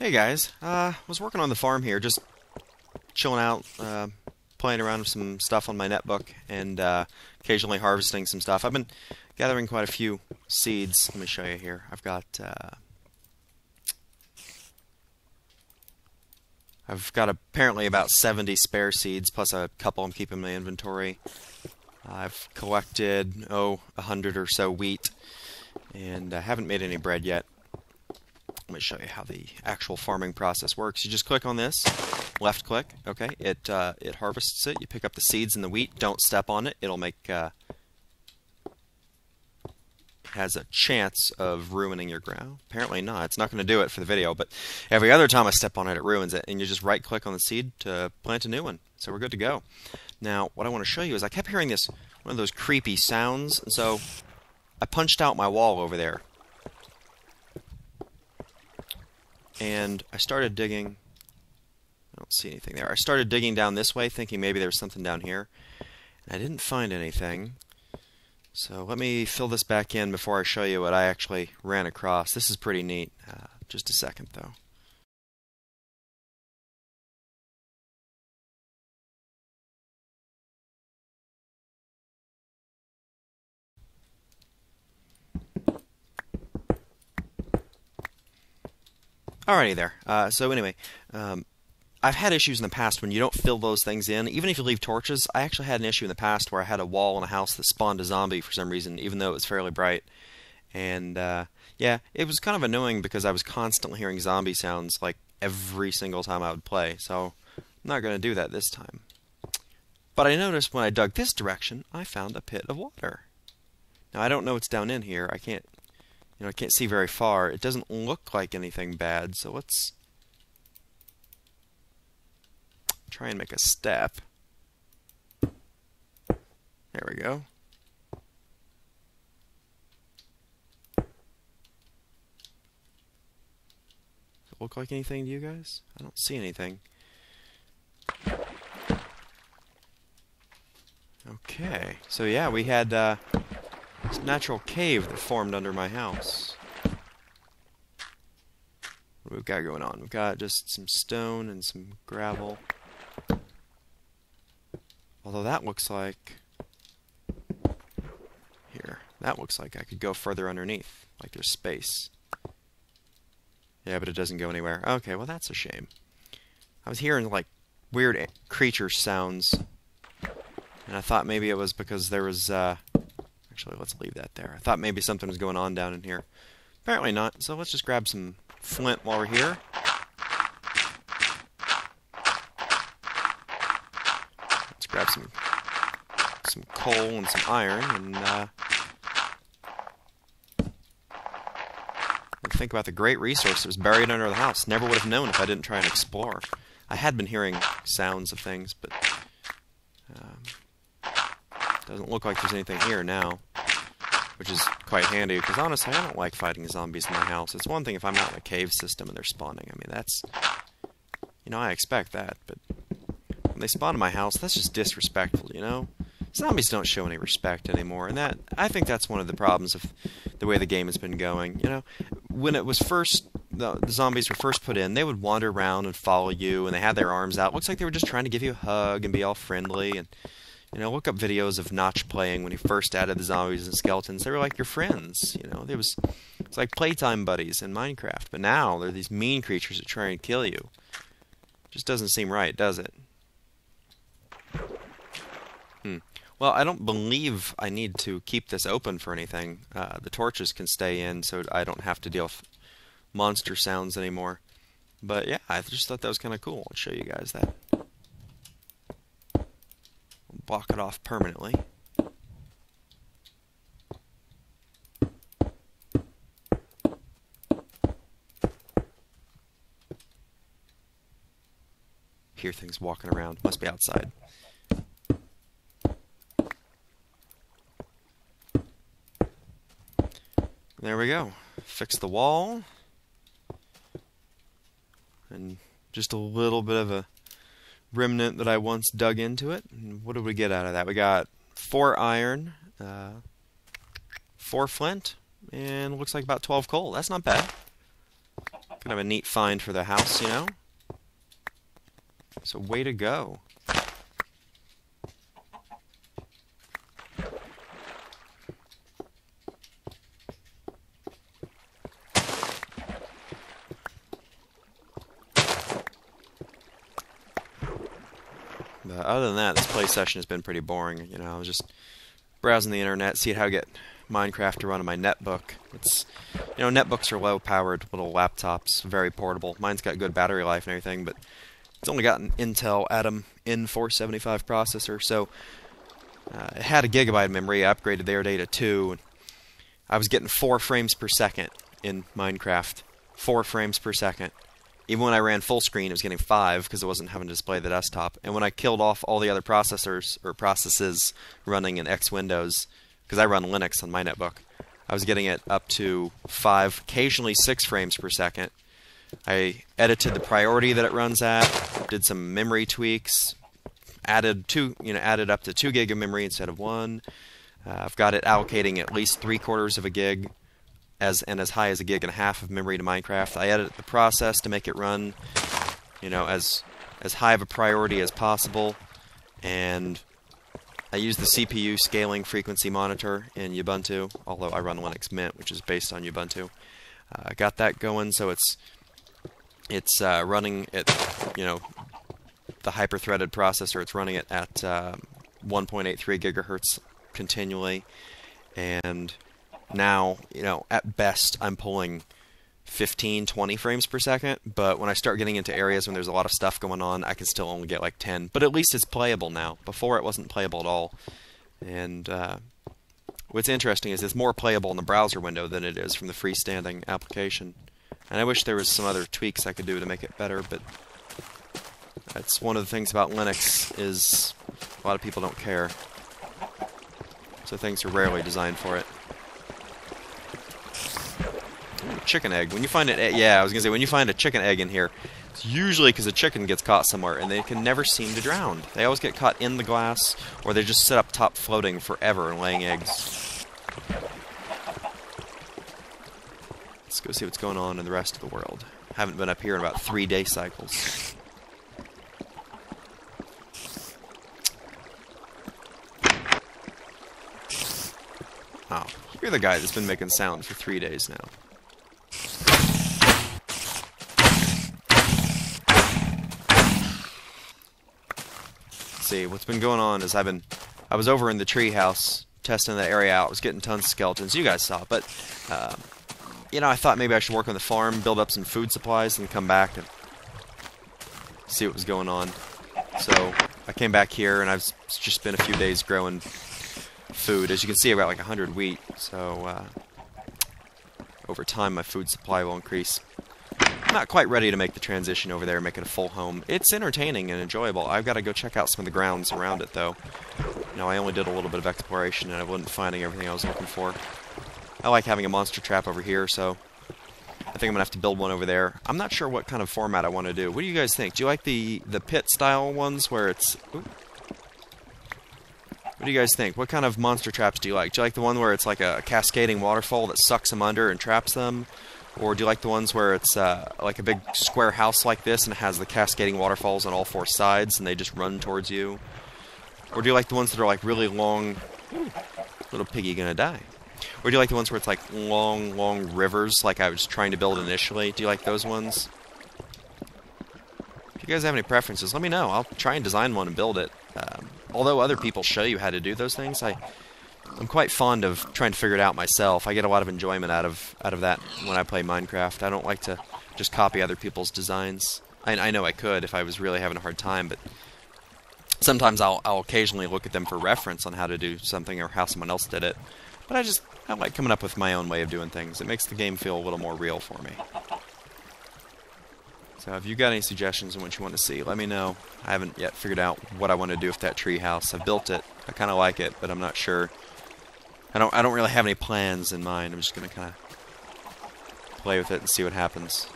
Hey guys, was working on the farm here, just chilling out, playing around with some stuff on my netbook, and occasionally harvesting some stuff. I've been gathering quite a few seeds. Let me show you here. I've got apparently about 70 spare seeds, plus a couple I'm keeping in my inventory. I've collected 100 or so wheat, and I haven't made any bread yet. Let me show you how the actual farming process works. You just click on this, left click, okay, it harvests it. You pick up the seeds and the wheat, don't step on it. It'll make, has a chance of ruining your ground. Apparently not. It's not going to do it for the video, but every other time I step on it, it ruins it. And you just right click on the seed to plant a new one. So we're good to go. Now, what I want to show you is I kept hearing one of those creepy sounds, and so I punched out my wall over there. And I started digging. I don't see anything there. I started digging down this way, thinking maybe there was something down here. And I didn't find anything. So let me fill this back in before I show you what I actually ran across. This is pretty neat. Just a second, though. Alrighty there. So anyway, I've had issues in the past when you don't fill those things in. Even if you leave torches, I actually had an issue in the past where I had a wall in a house that spawned a zombie for some reason, even though it was fairly bright. And yeah, it was kind of annoying because I was constantly hearing zombie sounds like every single time I would play. So I'm not going to do that this time. But I noticed when I dug this direction, I found a pit of water. Now I don't know what's down in here. I can't see very far. It doesn't look like anything bad, so let's try and make a step. There we go. Does it look like anything to you guys? I don't see anything. Okay, so yeah, we had this natural cave that formed under my house. What do we've got going on? We've got just some stone and some gravel. Although that looks like... Here, that looks like I could go further underneath. Like there's space. Yeah, but it doesn't go anywhere. Okay, well that's a shame. I was hearing like weird creature sounds. And I thought maybe it was because there was... Actually, let's leave that there. I thought maybe something was going on down in here. Apparently not, so let's just grab some flint while we're here. Let's grab some coal and some iron, and think about the great resource that was buried under the house. Never would have known if I didn't try and explore. I had been hearing sounds of things, but doesn't look like there's anything here now, which is quite handy, because honestly, I don't like fighting zombies in my house. It's one thing if I'm out in a cave system and they're spawning. I mean, that's... I expect that, but when they spawn in my house, that's just disrespectful, Zombies don't show any respect anymore, and I think that's one of the problems of the way the game has been going. When it was first... The zombies were first put in, they would wander around and follow you, and they had their arms out. Looks like they were just trying to give you a hug and be all friendly, and... look up videos of Notch playing when he first added the zombies and skeletons. They were like your friends, It's like playtime buddies in Minecraft. But now, they're these mean creatures that try and kill you. Just doesn't seem right, does it? Well, I don't believe I need to keep this open for anything. The torches can stay in, so I don't have to deal with monster sounds anymore. But yeah, I just thought that was kind of cool. I'll show you guys that. Block it off permanently. Hear things walking around. Must be outside. There we go. Fix the wall. And just a little bit of a remnant that I once dug into it. And what did we get out of that? We got 4 iron, 4 flint, and looks like about 12 coal. That's not bad. Kind of a neat find for the house, you know? So way to go. But other than that, this play session has been pretty boring. You know, I was just browsing the internet, seeing how to get Minecraft to run on my netbook. It's, you know, netbooks are low-powered little laptops, very portable. Mine's got good battery life and everything, but it's only got an Intel Atom N475 processor, so it had a gigabyte of memory. I upgraded their data to 2. And I was getting 4 frames per second in Minecraft. 4 frames per second. Even when I ran full screen, it was getting 5 because it wasn't having to display the desktop. And when I killed off all the other processors or processes running in X Windows, because I run Linux on my netbook, I was getting it up to 5, occasionally 6 frames per second. I edited the priority that it runs at, did some memory tweaks, added up to 2 gig of memory instead of 1. I've got it allocating at least 3/4 of a gig and as high as 1.5 gigs of memory to Minecraft. I edited the process to make it run, you know, as high of a priority as possible, and I use the CPU scaling frequency monitor in Ubuntu, although I run Linux Mint, which is based on Ubuntu. I got that going, so it's running at, you know, the hyper-threaded processor. It's running it at 1.83 gigahertz continually, and now, you know, at best I'm pulling 15, 20 frames per second, but when I start getting into areas when there's a lot of stuff going on, I can still only get like 10. But at least it's playable now. Before it wasn't playable at all. And what's interesting is it's more playable in the browser window than it is from the freestanding application. And I wish there was some other tweaks I could do to make it better, but that's one of the things about Linux is a lot of people don't care. So things are rarely designed for it. Chicken egg. When you find it, yeah, I was gonna say when you find a chicken egg in here, it's usually because a chicken gets caught somewhere and they can never seem to drown. They always get caught in the glass, or they just sit up top floating forever and laying eggs. Let's go see what's going on in the rest of the world. Haven't been up here in about 3 day cycles. Oh, you're the guy that's been making sound for 3 days now. See, what's been going on is I was over in the treehouse testing that area out. I was getting tons of skeletons. You guys saw, but you know, I thought maybe I should work on the farm, build up some food supplies, and come back and see what was going on. So I came back here, and I've just been a few days growing food. As you can see, I've got like 100 wheat. So over time, my food supply will increase. I'm not quite ready to make the transition over there and make it a full home. It's entertaining and enjoyable. I've got to go check out some of the grounds around it, though. You know, I only did a little bit of exploration, and I wasn't finding everything I was looking for. I like having a monster trap over here, so I think I'm going to have to build one over there. I'm not sure what kind of format I want to do. What do you guys think? Do you like the pit-style ones where it's... Ooh. What do you guys think? What kind of monster traps do you like? Do you like the one where it's like a cascading waterfall that sucks them under and traps them? Or do you like the ones where it's like a big square house like this and it has the cascading waterfalls on all 4 sides and they just run towards you? Or do you like the ones that are like really long... Ooh, little piggy gonna die. Or do you like the ones where it's like long, long rivers like I was trying to build initially? Do you like those ones? If you guys have any preferences, let me know. I'll try and design one and build it. Although other people show you how to do those things, I'm quite fond of trying to figure it out myself. I get a lot of enjoyment out of that when I play Minecraft. I don't like to just copy other people's designs. I know I could if I was really having a hard time, but sometimes I'll occasionally look at them for reference on how to do something or how someone else did it. But I like coming up with my own way of doing things. It makes the game feel a little more real for me. So if you got any suggestions on what you want to see, let me know. I haven't yet figured out what I want to do with that tree house. I've built it. I kind of like it, but I'm not sure. I don't really have any plans in mind. I'm just going to kind of play with it and see what happens.